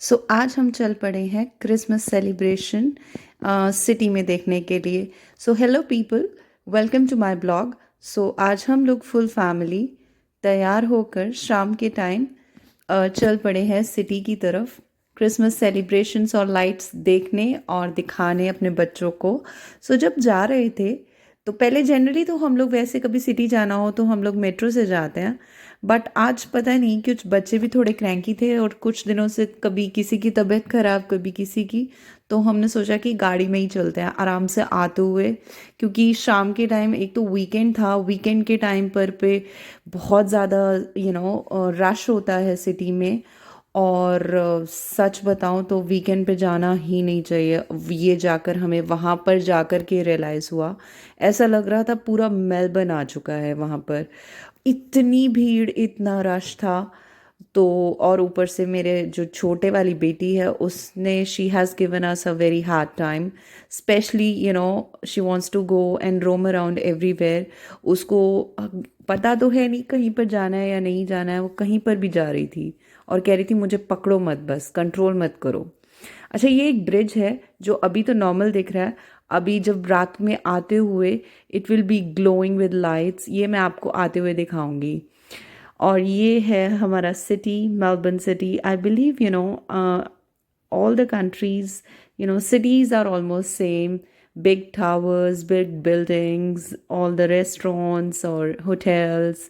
आज हम चल पड़े हैं क्रिसमस सेलिब्रेशन सिटी में देखने के लिए। Hello people, welcome to my blog. आज हम लोग फुल फैमिली तैयार होकर शाम के टाइम चल पड़े हैं सिटी की तरफ क्रिसमस सेलिब्रेशंस और लाइट्स देखने और दिखाने अपने बच्चों को। जब जा रहे थे तो पहले जनरली तो हम लोग वैसे कभी सिटी जाना हो तो हम लोग मेट्रो से जाते हैं, बट आज पता नहीं कुछ बच्चे भी थोड़े क्रैंकी थे और कुछ दिनों से कभी किसी की तबीयत खराब कभी किसी की, तो हमने सोचा कि गाड़ी में ही चलते हैं आराम से आते हुए। क्योंकि शाम के टाइम एक तो वीकेंड था, वीकेंड के टाइम पर पे बहुत ज़्यादा रश होता है सिटी में। और सच बताऊं तो वीकेंड पे जाना ही नहीं चाहिए। ये जाकर हमें वहाँ पर जाकर के रियलाइज़ हुआ, ऐसा लग रहा था पूरा मेलबर्न आ चुका है वहाँ पर। इतनी भीड़, इतना रश था। तो और ऊपर से मेरे जो छोटे वाली बेटी है उसने she has given us a very hard time, specially she wants to go and roam around everywhere. उसको पता तो है नहीं कहीं पर जाना है या नहीं जाना है, वो कहीं पर भी जा रही थी और कह रही थी मुझे पकड़ो मत, बस कंट्रोल मत करो। अच्छा, ये एक ब्रिज है जो अभी तो नॉर्मल दिख रहा है, अभी जब रात में आते हुए it will be glowing with lights, ये मैं आपको आते हुए दिखाऊंगी। और ये है हमारा city, Melbourne city. I believe all the countries, cities are almost same. Big towers, big buildings, all the restaurants or hotels,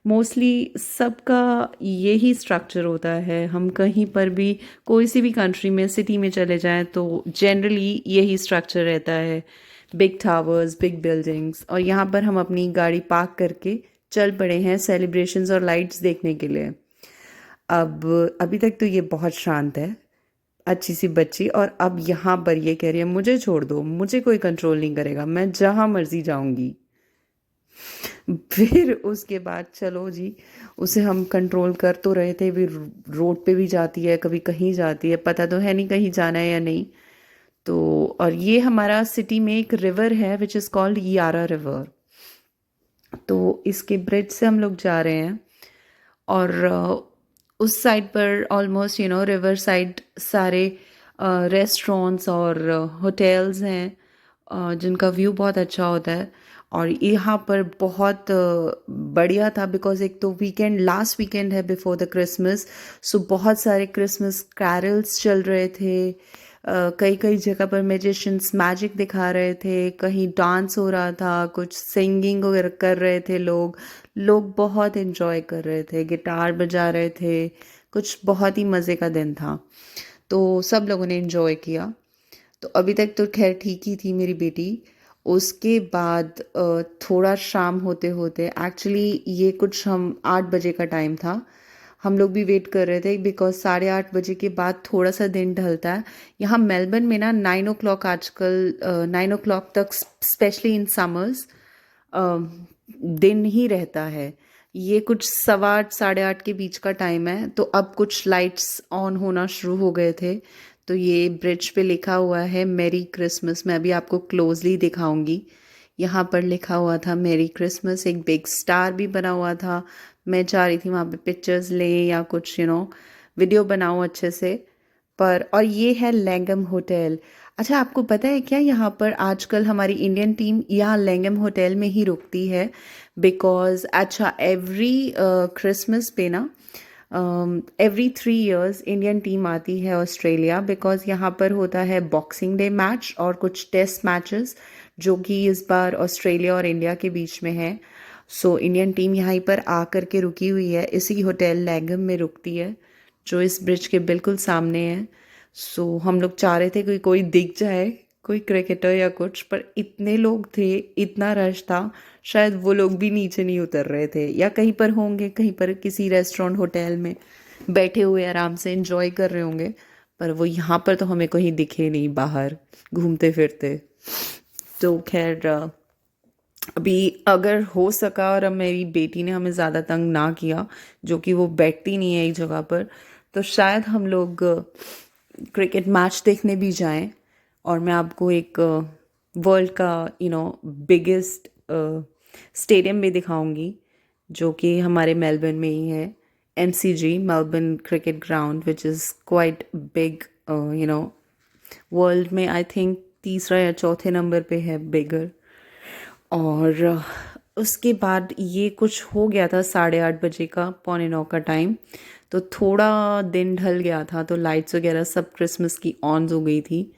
mostly सबका यही स्ट्रक्चर होता है। हम कहीं पर भी कोई सी भी कंट्री में सिटी में चले जाएं तो जनरली यही स्ट्रक्चर रहता है, बिग टावर्स, बिग बिल्डिंग्स। और यहाँ पर हम अपनी गाड़ी पार्क करके चल पड़े हैं सेलिब्रेशंस और लाइट्स देखने के लिए। अब अभी तक तो ये बहुत शांत है, अच्छी सी बच्ची, और अब यहाँ पर ये कह रही है मुझे छोड़ दो, मुझे कोई कंट्रोल नहीं करेगा, मैं जहाँ मर्जी जाऊंगी। फिर उसके बाद चलो जी, उसे हम कंट्रोल कर तो रहे थे, भी रोड पे भी जाती है कभी कहीं जाती है, पता तो है नहीं कहीं जाना है या नहीं। तो और ये हमारा सिटी में एक रिवर है विच इज़ कॉल्ड यारा रिवर। तो इसके ब्रिज से हम लोग जा रहे हैं। और उस साइड पर ऑलमोस्ट रिवर साइड सारे रेस्टोरेंट्स और होटल्स हैं, जिनका व्यू बहुत अच्छा होता है। और यहाँ पर बहुत बढ़िया था बिकॉज एक तो वीकेंड, लास्ट वीकेंड है बिफोर द क्रिसमस। सो बहुत सारे क्रिसमस कैरल्स चल रहे थे। कई कई जगह पर मैजिशियंस मैजिक दिखा रहे थे, कहीं डांस हो रहा था, कुछ सिंगिंग वगैरह कर रहे थे लोग। लोग बहुत एंजॉय कर रहे थे, गिटार बजा रहे थे, कुछ बहुत ही मज़े का दिन था। तो सब लोगों ने एंजॉय किया। तो अभी तक तो खैर ठीक ही थी मेरी बेटी। उसके बाद थोड़ा शाम होते होते, एक्चुअली ये कुछ हम 8 बजे का टाइम था, हम लोग भी वेट कर रहे थे बिकॉज 8:30 बजे के बाद थोड़ा सा दिन ढलता है। यहाँ मेलबर्न में ना 9 o'clock, आजकल 9 o'clock तक, स्पेशली इन समर्स, दिन ही रहता है। ये कुछ 8:15 8:30 के बीच का टाइम है। तो अब कुछ लाइट्स ऑन होना शुरू हो गए थे। तो ये ब्रिज पे लिखा हुआ है मैरी क्रिसमस, मैं अभी आपको क्लोजली दिखाऊंगी। यहाँ पर लिखा हुआ था मैरी क्रिसमस, एक बिग स्टार भी बना हुआ था। मैं चाह रही थी वहाँ पे पिक्चर्स लें या कुछ वीडियो बनाऊँ अच्छे से। पर और ये है लैंगम होटल। अच्छा, आपको पता है क्या यहाँ पर आजकल हमारी इंडियन टीम यहाँ लैंगम होटल में ही रुकती है? बिकॉज अच्छा, एवरी क्रिसमस पे ना, एवरी 3 years इंडियन टीम आती है ऑस्ट्रेलिया, बिकॉज यहाँ पर होता है बॉक्सिंग डे मैच और कुछ टेस्ट मैचेस जो कि इस बार ऑस्ट्रेलिया और इंडिया के बीच में है। सो इंडियन टीम यहाँ पर आकर के रुकी हुई है, इसी होटल लैंगम में रुकती है जो इस ब्रिज के बिल्कुल सामने है। सो हम लोग चाह रहे थे कि कोई दिख जाए, कोई क्रिकेटर या कुछ, पर इतने लोग थे, इतना रश था, शायद वो लोग भी नीचे नहीं उतर रहे थे, या कहीं पर होंगे, कहीं पर किसी रेस्टोरेंट होटल में बैठे हुए आराम से एंजॉय कर रहे होंगे। पर वो यहाँ पर तो हमें कहीं दिखे नहीं बाहर घूमते फिरते। तो खैर अभी अगर हो सका और अब मेरी बेटी ने हमें ज़्यादा तंग ना किया, जो कि वो बैठती नहीं है एक जगह पर, तो शायद हम लोग क्रिकेट मैच देखने भी जाएं। और मैं आपको एक वर्ल्ड का बिगेस्ट स्टेडियम भी दिखाऊंगी, जो कि हमारे मेलबर्न में ही है। MCG, Melbourne Cricket Ground, which is quite big, world में आई थिंक तीसरा या चौथे नंबर पे है बिगर। और उसके बाद ये कुछ हो गया था 8:30 बजे का, 8:45 का टाइम। तो थोड़ा दिन ढल गया था, तो लाइट्स वगैरह सब क्रिसमस की ऑन हो गई थी।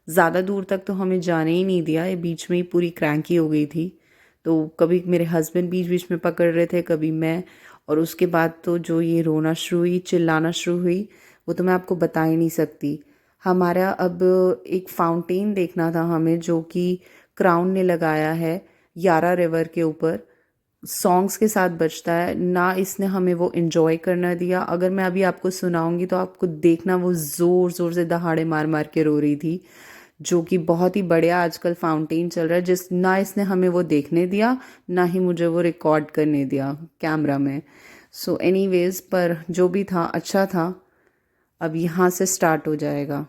ज़्यादा दूर तक तो हमें जाने ही नहीं दिया, ये बीच में ही पूरी क्रैंकी हो गई थी। तो कभी मेरे हस्बैंड बीच बीच में पकड़ रहे थे, कभी मैं। और उसके बाद तो जो ये रोना शुरू हुई, चिल्लाना शुरू हुई, वो तो मैं आपको बता ही नहीं सकती। हमारा अब एक फाउंटेन देखना था हमें, जो कि क्राउन ने लगाया है यारा रिवर के ऊपर, सॉन्ग्स के साथ बजता है ना। इसने हमें वो इन्जॉय करना दिया। अगर मैं अभी आपको सुनाऊंगी तो आपको देखना, वो ज़ोर ज़ोर से दहाड़े मार मार के रो रही थी। जो कि बहुत ही बढ़िया आजकल फाउंटेन चल रहा है, जिस ना इसने हमें वो देखने दिया, ना ही मुझे वो रिकॉर्ड करने दिया कैमरा में। सो एनीवेज, पर जो भी था अच्छा था। अब यहाँ से स्टार्ट हो जाएगा।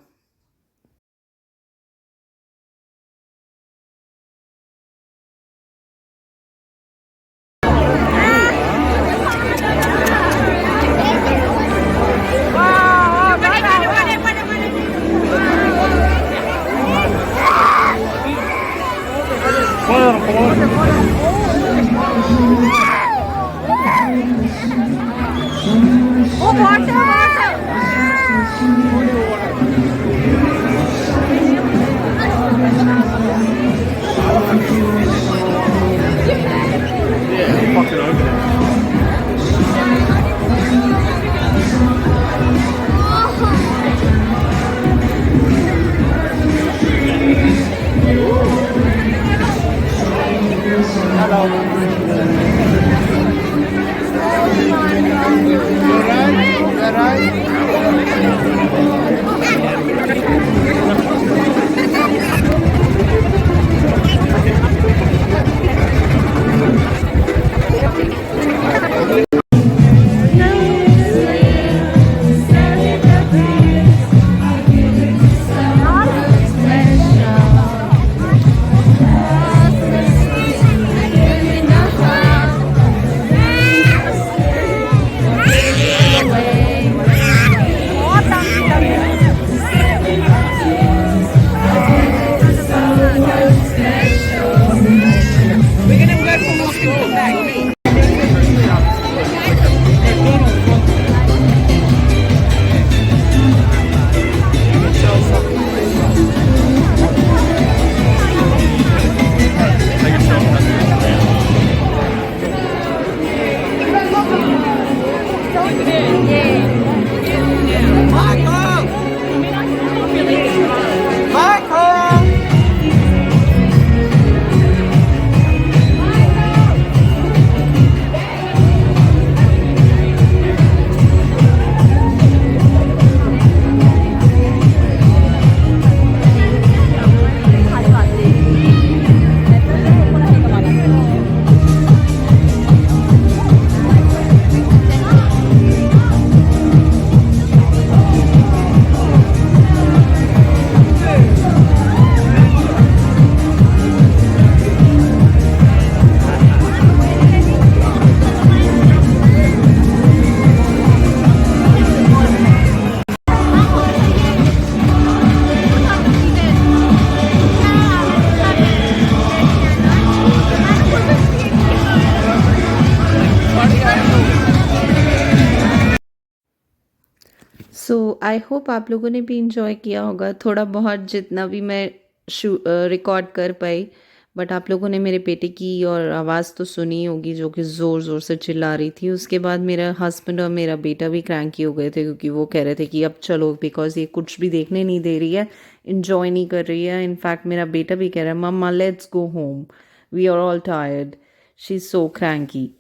सो आई होप आप लोगों ने भी इंजॉय किया होगा थोड़ा बहुत, जितना भी मैं रिकॉर्ड कर पाई। बट आप लोगों ने मेरे बेटे की और आवाज़ तो सुनी होगी, जो कि ज़ोर ज़ोर से चिल्ला रही थी। उसके बाद मेरा हस्बैंड और मेरा बेटा भी क्रैंकी हो गए थे, क्योंकि वो कह रहे थे कि अब चलो, बिकॉज ये कुछ भी देखने नहीं दे रही है, इंजॉय नहीं कर रही है। इनफैक्ट मेरा बेटा भी कह रहा है, mama let's go home, we are all tired, she is so cranky.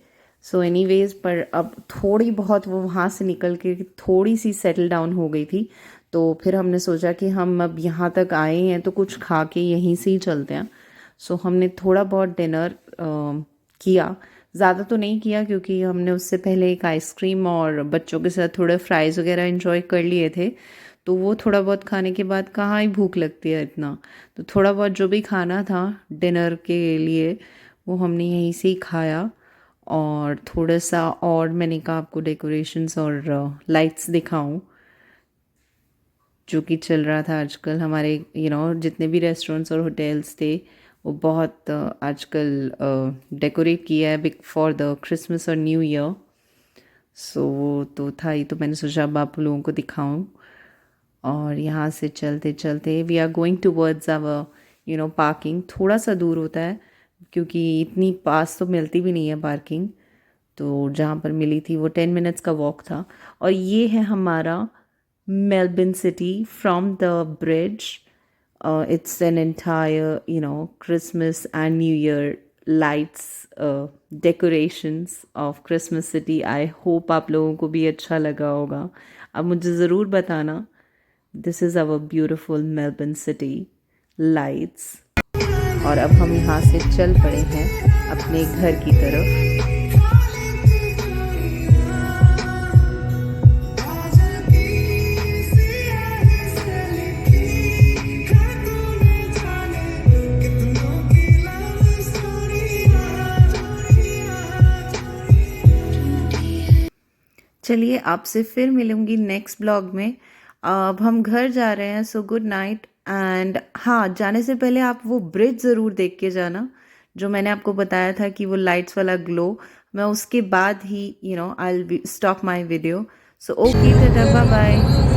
So anyways, पर अब थोड़ी बहुत वो वहाँ से निकल के थोड़ी सी सेटल डाउन हो गई थी। तो फिर हमने सोचा कि हम अब यहाँ तक आए हैं तो कुछ खा के यहीं से ही चलते हैं। सो हमने थोड़ा बहुत डिनर किया, ज़्यादा तो नहीं किया, क्योंकि हमने उससे पहले एक आइसक्रीम और बच्चों के साथ थोड़े फ्राइज़ वगैरह इंजॉय कर लिए थे। तो वो थोड़ा बहुत खाने के बाद कहाँ ही भूख लगती है इतना। तो थोड़ा बहुत जो भी खाना था डिनर के लिए, वो हमने यहीं से ही खाया। और थोड़ा सा और मैंने कहा आपको डेकोरेशंस और लाइट्स दिखाऊं जो कि चल रहा था आजकल हमारे जितने भी रेस्टोरेंट्स और होटल्स थे वो बहुत आजकल डेकोरेट किया है बिग फॉर द क्रिसमस और न्यू ईयर। सो वो तो था ही, तो मैंने सोचा अब आप लोगों को दिखाऊं। और यहाँ से चलते चलते we are going towards our parking. थोड़ा सा दूर होता है क्योंकि इतनी पास तो मिलती भी नहीं है पार्किंग, तो जहाँ पर मिली थी वो 10 मिनट्स का वॉक था। और ये है हमारा Melbourne city from the bridge. It's an entire, Christmas and New Year lights, decorations of Christmas City. I hope आप लोगों को भी अच्छा लगा होगा। अब मुझे ज़रूर बताना। This is our beautiful Melbourne City lights। और अब हम यहाँ से चल पड़े हैं अपने घर की तरफ। चलिए आपसे फिर मिलूंगी नेक्स्ट ब्लॉग में। अब हम घर जा रहे हैं, सो गुड नाइट। एंड हाँ, जाने से पहले आप वो ब्रिज ज़रूर देख के जाना जो मैंने आपको बताया था कि वो लाइट्स वाला ग्लो। मैं उसके बाद ही I will stop my video. So okay, ta-ta, bye bye.